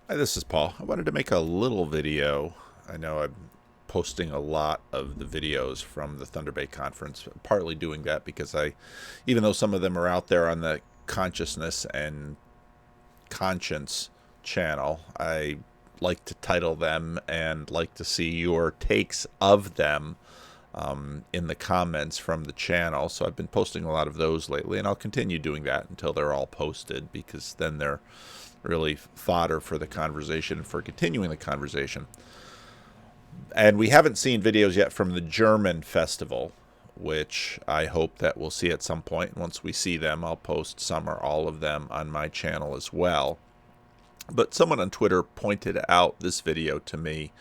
Hi, this is Paul. I wanted to make a little video. I know I'm posting a lot of the videos from the Thunder Bay conference, partly doing that because even though some of them are out there on the Consciousness and Conscience channel, I like to title them and like to see your takes of them in the comments from the channel. So I've been posting a lot of those lately, and I'll continue doing that until they're all posted, because then they're really fodder for the conversation and for continuing the conversation. And we haven't seen videos yet from the German festival, which I hope that we'll see at some point. Once we see them, I'll post some or all of them on my channel as well. But someone on Twitter pointed out this video to me,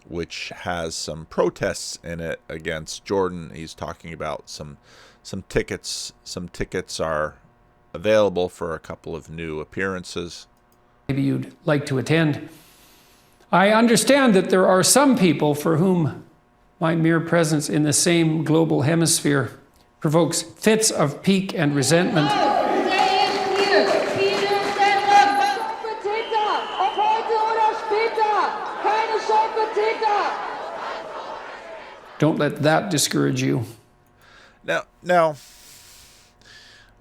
which has some protests in it against Jordan. He's talking about some tickets. Some tickets are available for a couple of new appearances. Maybe you'd like to attend. I understand that there are some people for whom my mere presence in the same global hemisphere provokes fits of pique and resentment. Don't let that discourage you. Now,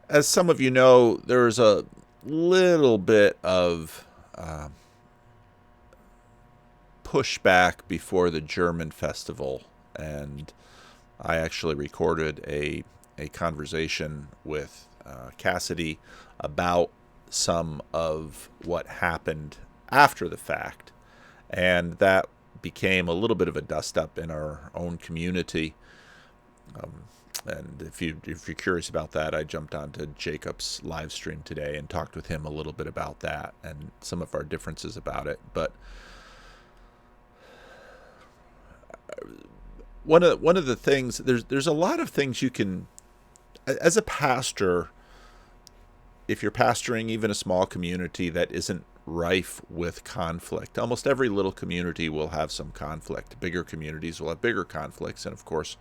as some of you know, there's a little bit of pushback before the German festival, and I actually recorded a conversation with Cassidy about some of what happened after the fact, and that became a little bit of a dust-up in our own community. And if you're curious about that, I jumped onto Jacob's live stream today and talked with him a little bit about that and some of our differences about it. But one of the things, there's a lot of things you can, as a pastor, if you're pastoring even a small community that isn't rife with conflict. Almost every little community will have some conflict. Bigger communities will have bigger conflicts, and of course,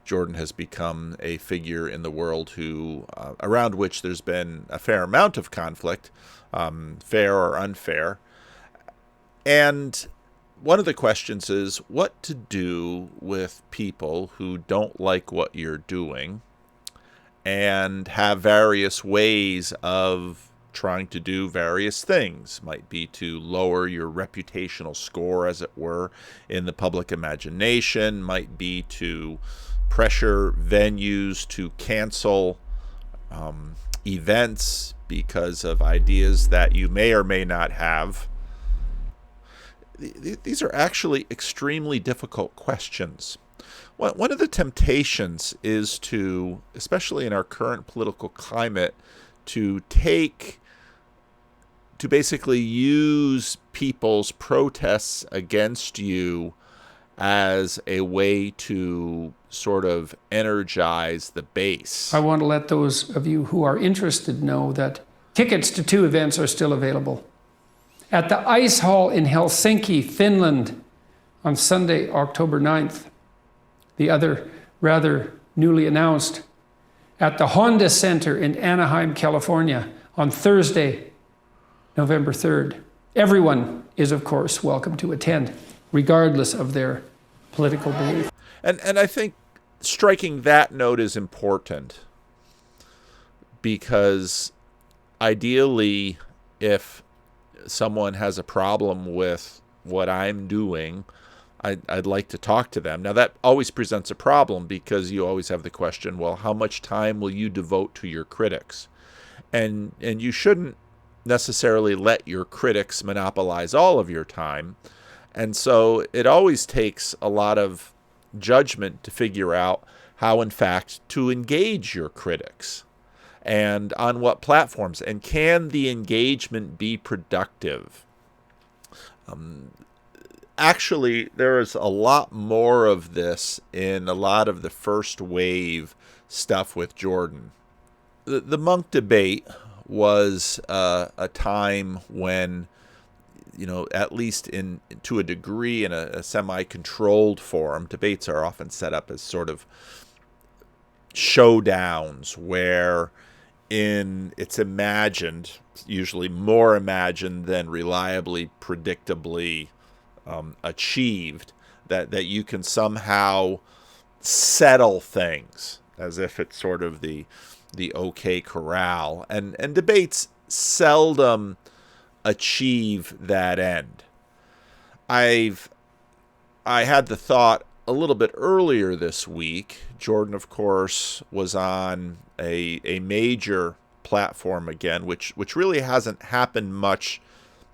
Jordan has become a figure in the world who, around which there's been a fair amount of conflict, fair or unfair. And one of the questions is what to do with people who don't like what you're doing and have various ways of trying to do various things. Might be to lower your reputational score, as it were, in the public imagination, might be to pressure venues to cancel events because of ideas that you may or may not have. These are actually extremely difficult questions. One of the temptations is to, especially in our current political climate, to basically use people's protests against you as a way to sort of energize the base. I want to let those of you who are interested know that tickets to 2 events are still available. At the Ice Hall in Helsinki, Finland, on Sunday, October 9th. The other, rather newly announced, at the Honda Center in Anaheim, California, on Thursday, November 3rd. Everyone is, of course, welcome to attend, regardless of their political belief. And I think striking that note is important, because ideally, if someone has a problem with what I'm doing, I'd like to talk to them. Now, that always presents a problem, because you always have the question, well, how much time will you devote to your critics? And you shouldn't necessarily let your critics monopolize all of your time. And so it always takes a lot of judgment to figure out how, in fact, to engage your critics and on what platforms, and can the engagement be productive? Actually, there is a lot more of this in a lot of the first wave stuff with Jordan. The monk debate was a time when, at least to a degree, in a semi-controlled forum, debates are often set up as sort of showdowns where it's imagined, usually more imagined than reliably, predictably achieved, that you can somehow settle things as if it's sort of the okay corral, and debates seldom achieve that end. I had the thought a little bit earlier this week. Jordan, of course, was on a major platform again, which really hasn't happened much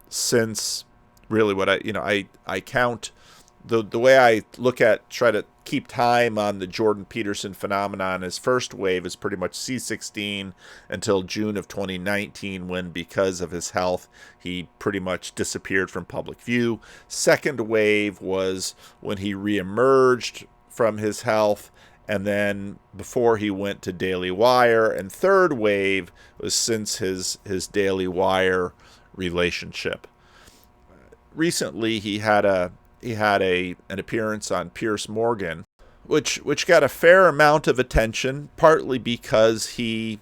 since really what I count the way I try to keep time on the Jordan Peterson phenomenon. His first wave is pretty much C16 until June of 2019, when, because of his health, he pretty much disappeared from public view. Second wave was when he reemerged from his health, and then before he went to Daily Wire. And third wave was since his Daily Wire relationship. Recently, he had an appearance on Piers Morgan, which got a fair amount of attention, partly because he,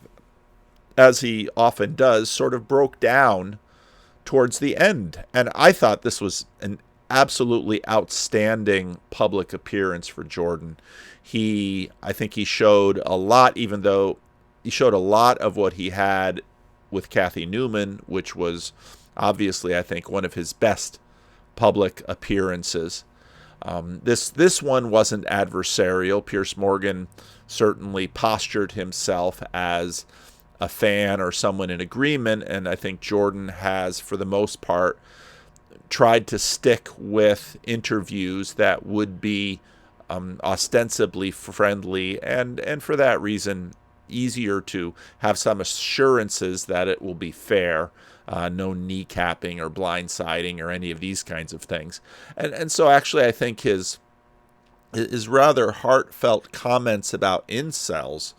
as he often does, sort of broke down towards the end. And I thought this was an absolutely outstanding public appearance for Jordan. I think he showed a lot, even though he showed a lot of what he had with Kathy Newman, which was obviously, I think, one of his best public appearances. This one wasn't adversarial. Piers Morgan certainly postured himself as a fan or someone in agreement, and I think Jordan has, for the most part, tried to stick with interviews that would be ostensibly friendly, and for that reason easier to have some assurances that it will be fair. No kneecapping or blindsiding or any of these kinds of things. And so actually I think his rather heartfelt comments about incels,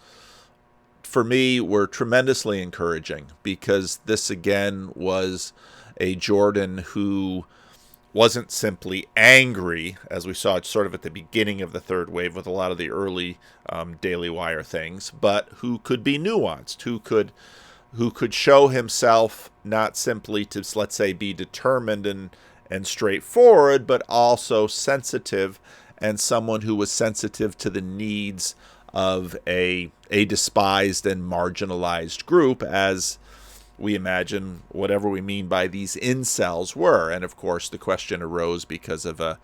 for me, were tremendously encouraging, because this again was a Jordan who wasn't simply angry, as we saw sort of at the beginning of the third wave with a lot of the early Daily Wire things, but who could be nuanced, who could show himself not simply to, let's say, be determined and straightforward, but also sensitive, and someone who was sensitive to the needs of a despised and marginalized group, as we imagine whatever we mean by these incels were. And of course, the question arose because of a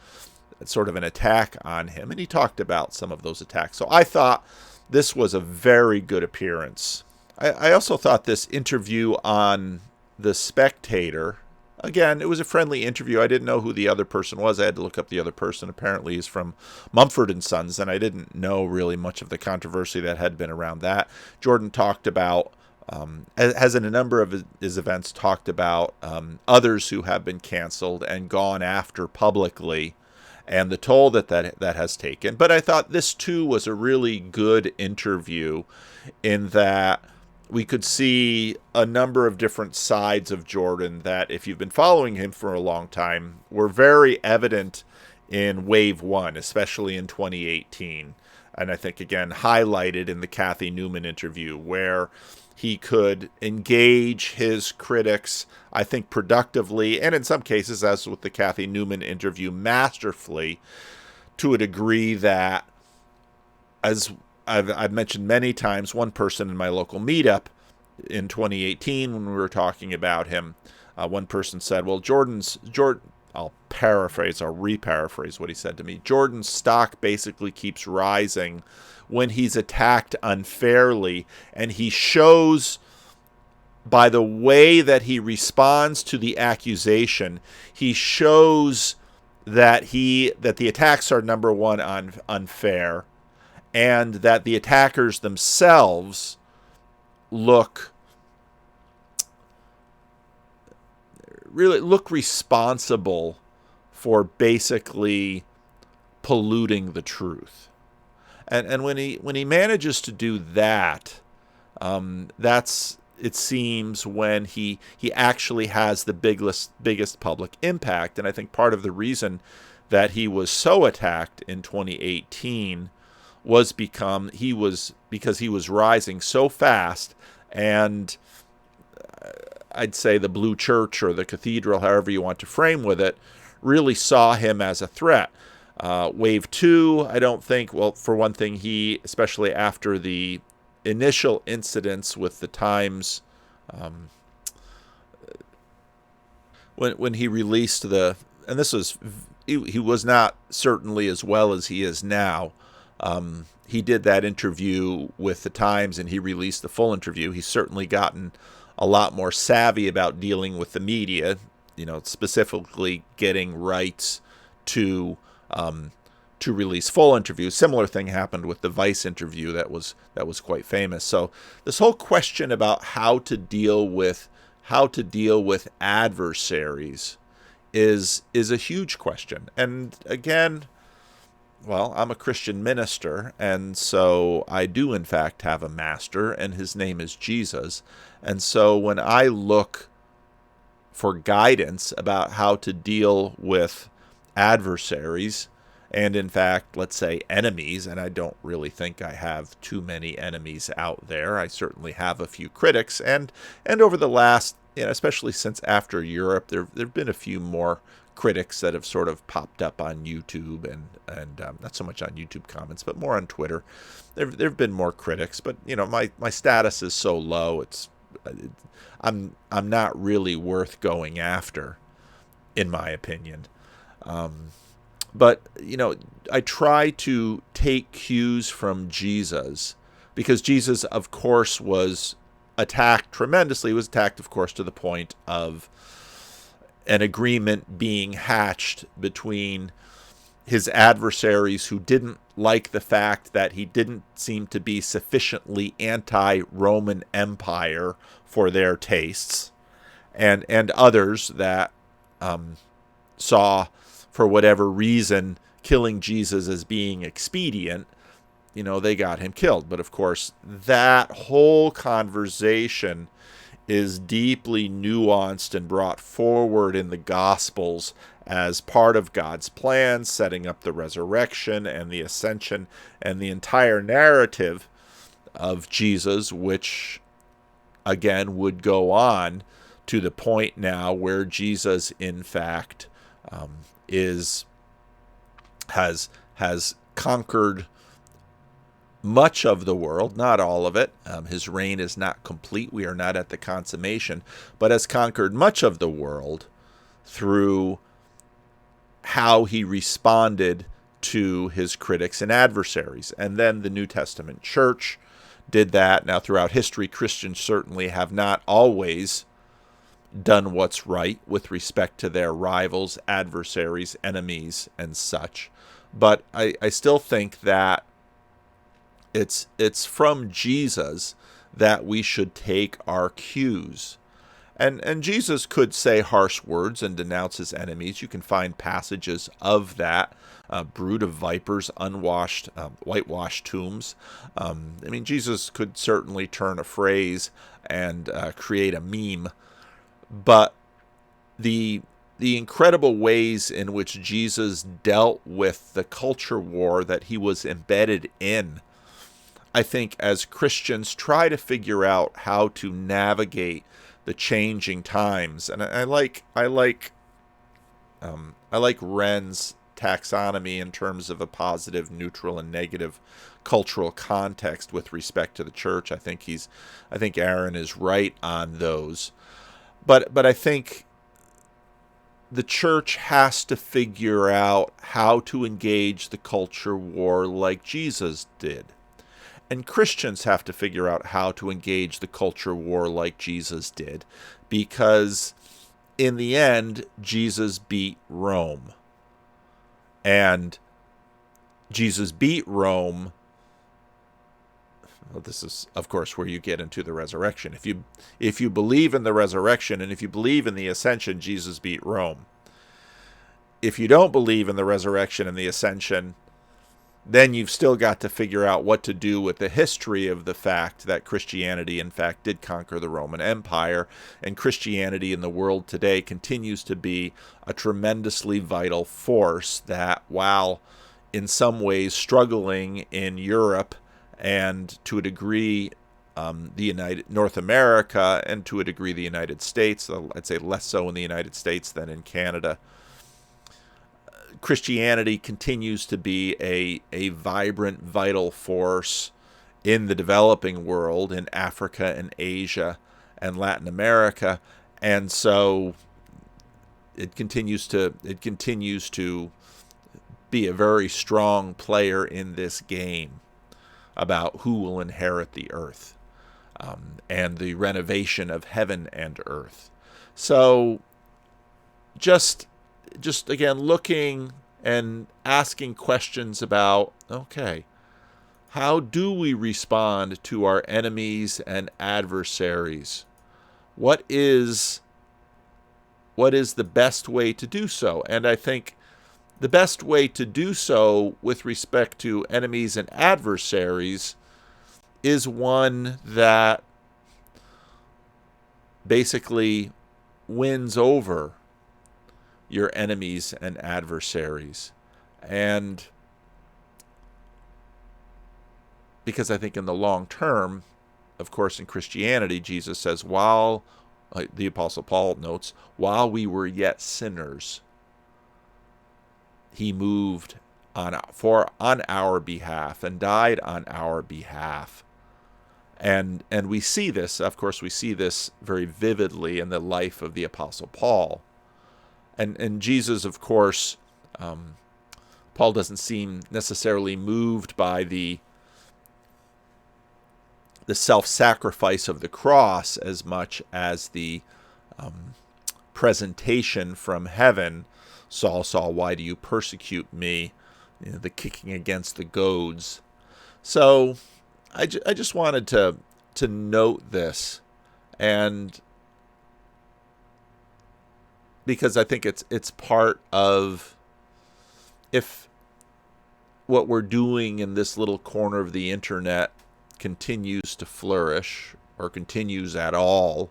sort of an attack on him, and he talked about some of those attacks. So I thought this was a very good appearance. I also thought this interview on The Spectator, again, it was a friendly interview. I didn't know who the other person was. I had to look up the other person. Apparently he's from Mumford & Sons, and I didn't know really much of the controversy that had been around that. Jordan talked about, as in a number of his events, talked about others who have been canceled and gone after publicly, and the toll that has taken. But I thought this, too, was a really good interview in that we could see a number of different sides of Jordan that, if you've been following him for a long time, were very evident in Wave 1, especially in 2018. And I think, again, highlighted in the Kathy Newman interview, where he could engage his critics, I think, productively, and in some cases, as with the Kathy Newman interview, masterfully, to a degree that, as I've mentioned many times, one person in my local meetup in 2018, when we were talking about him, one person said, well, I'll re-paraphrase what he said to me. Jordan's stock basically keeps rising when he's attacked unfairly, and he shows by the way that he responds to the accusation, he shows that the attacks are, number one, unfair, and that the attackers themselves look responsible for basically polluting the truth. And when he manages to do that, that's, it seems, when he actually has the biggest public impact. And I think part of the reason that he was so attacked in 2018 was because he was rising so fast And I'd say the Blue Church or the Cathedral, however you want to frame with it, really saw him as a threat. Wave 2, I don't think, well, for one thing, he, especially after the initial incidents with the Times, when he released and this was, he was not certainly as well as he is now. He did that interview with the Times and he released the full interview. He's certainly gotten a lot more savvy about dealing with the media, specifically getting rights to release full interviews. Similar thing happened with the Vice interview that was quite famous. So this whole question about how to deal with adversaries is a huge question. And again, well, I'm a Christian minister, and so I do in fact have a master, and his name is Jesus. And so when I look for guidance about how to deal with adversaries, and in fact, let's say enemies, and I don't really think I have too many enemies out there. I certainly have a few critics, and over the last, especially since after Europe, there've been a few more critics that have sort of popped up on YouTube, and not so much on YouTube comments, but more on Twitter. There've been more critics, but my status is so low. I'm not really worth going after, in my opinion. But I try to take cues from Jesus, because Jesus, of course, was attacked tremendously. He was attacked, of course, to the point of an agreement being hatched between his adversaries, who didn't like the fact that he didn't seem to be sufficiently anti-Roman Empire for their tastes, and others that saw, for whatever reason, killing Jesus as being expedient. They got him killed. But of course, that whole conversation is deeply nuanced and brought forward in the Gospels as part of God's plan, setting up the resurrection and the ascension and the entire narrative of Jesus, which again would go on to the point now where Jesus, in fact, has conquered much of the world, not all of it. His reign is not complete. We are not at the consummation, but has conquered much of the world through how he responded to his critics and adversaries. And then the New Testament church did that. Now, throughout history, Christians certainly have not always done what's right with respect to their rivals, adversaries, enemies, and such. But I still think that it's from Jesus that we should take our cues. And Jesus could say harsh words and denounce his enemies. You can find passages of that. Brood of vipers, unwashed, whitewashed tombs. Jesus could certainly turn a phrase and create a meme. But the incredible ways in which Jesus dealt with the culture war that he was embedded in, I think as Christians try to figure out how to navigate the changing times. And I like Wren's taxonomy in terms of a positive, neutral, and negative cultural context with respect to the church. I think Aaron is right on those. But I think the church has to figure out how to engage the culture war like Jesus did. And Christians have to figure out how to engage the culture war like Jesus did. Because in the end, Jesus beat Rome. And Jesus beat Rome. Well, this is, of course, where you get into the resurrection. If you believe in the resurrection and if you believe in the ascension, Jesus beat Rome. If you don't believe in the resurrection and the ascension, then you've still got to figure out what to do with the history of the fact that Christianity, in fact, did conquer the Roman Empire, and Christianity in the world today continues to be a tremendously vital force that, while in some ways struggling in Europe and to a degree the United North America, and to a degree the United States. I'd say less so in the United States than in Canada. Christianity continues to be a vibrant, vital force in the developing world, in Africa and Asia and Latin America, and so it continues to be a very strong player in this game about who will inherit the earth, and the renovation of heaven and earth. So just again looking and asking questions about, okay, how do we respond to our enemies and adversaries? What is the best way to do so? And I think the best way to do so with respect to enemies and adversaries is one that basically wins over your enemies and adversaries. And because I think in the long term, of course, in Christianity, Jesus says, while, the Apostle Paul notes, while we were yet sinners, he moved on our behalf and died on our behalf. And we see this, of course, we see this very vividly in the life of the Apostle Paul. And Jesus, of course, Paul doesn't seem necessarily moved by the self-sacrifice of the cross as much as the presentation from heaven. Saul, Saul, why do you persecute me? You know, the kicking against the goads. So I just wanted to note this, and because I think it's part of, if what we're doing in this little corner of the internet continues to flourish or continues at all,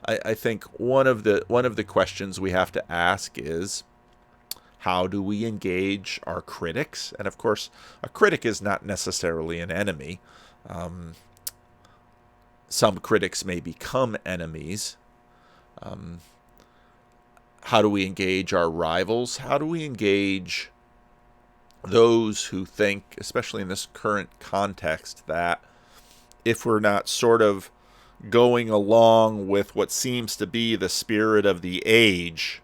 I think one of the questions we have to ask is, how do we engage our critics? And of course, a critic is not necessarily an enemy. Some critics may become enemies. How do we engage our rivals? How do we engage those who think, especially in this current context, that if we're not sort of going along with what seems to be the spirit of the age,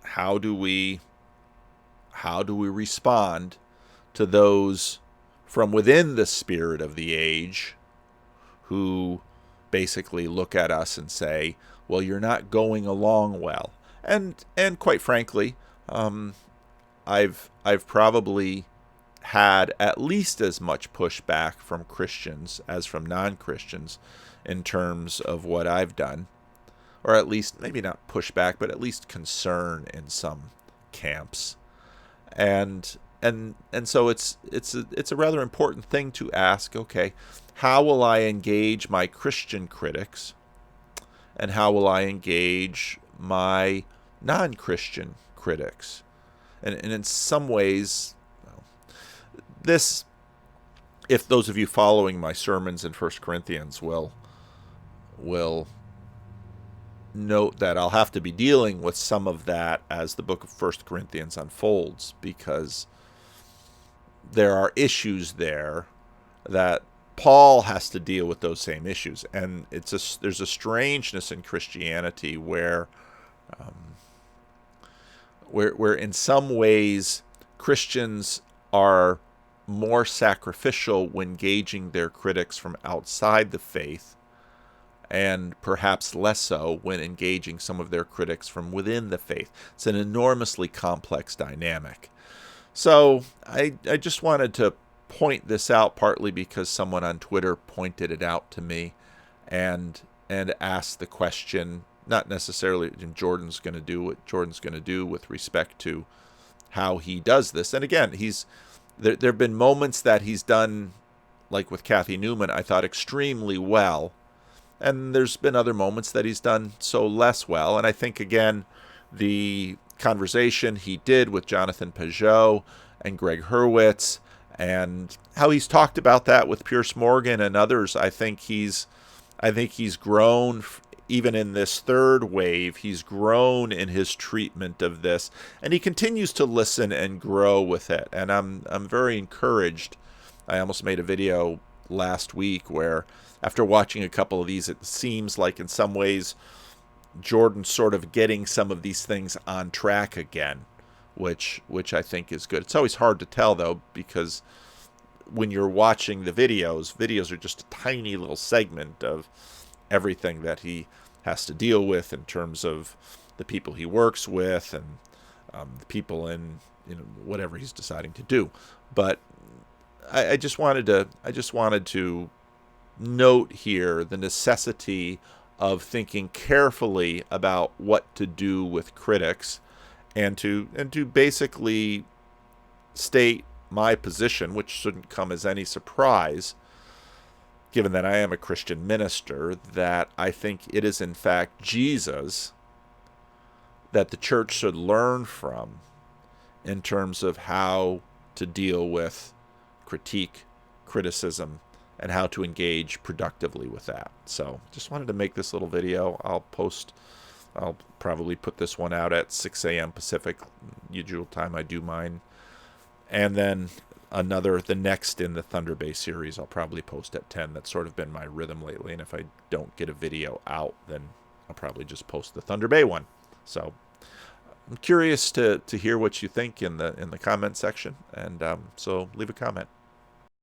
how do we respond to those from within the spirit of the age who basically look at us and say, well, you're not going along well? And quite frankly, I've probably had at least as much pushback from Christians as from non-Christians in terms of what I've done, or at least maybe not pushback, but at least concern in some camps. And so it's a rather important thing to ask, okay, how will I engage my Christian critics, and how will I engage my non-Christian critics? And in some ways, this, if those of you following my sermons in 1 Corinthians will note that I'll have to be dealing with some of that as the book of 1 Corinthians unfolds, because there are issues there that Paul has to deal with, those same issues. And there's a strangeness in Christianity where in some ways Christians are more sacrificial when engaging their critics from outside the faith, and perhaps less so when engaging some of their critics from within the faith. It's an enormously complex dynamic. So I just wanted to point this out, partly because someone on Twitter pointed it out to me and asked the question, not necessarily Jordan's going to do what Jordan's going to do with respect to how he does this. And again, there have been moments that he's done, like with Kathy Newman, I thought extremely well. And there's been other moments that he's done so less well. And I think, again, the conversation he did with Jonathan Peugeot and Greg Hurwitz and how he's talked about that with Pierce Morgan and others. I think he's grown even in this third wave. He's grown in his treatment of this, and he continues to listen and grow with it. And I'm very encouraged. I almost made a video last week where, after watching a couple of these, it seems like in some ways Jordan's sort of getting some of these things on track again, which I think is good. It's always hard to tell, though, because when you're watching the videos are just a tiny little segment of everything that he has to deal with in terms of the people he works with and the people in whatever he's deciding to do. But I just wanted to note here the necessity of thinking carefully about what to do with critics, and to basically state my position, which shouldn't come as any surprise, given that I am a Christian minister, that I think it is in fact Jesus that the church should learn from in terms of how to deal with critique, criticism, and how to engage productively with that. So just wanted to make this little video. I'll probably put this one out at 6 a.m. Pacific, usual time I do mine. And then the next in the Thunder Bay series, I'll probably post at 10. That's sort of been my rhythm lately. And if I don't get a video out, then I'll probably just post the Thunder Bay one. So I'm curious to hear what you think in the comment section. And so leave a comment.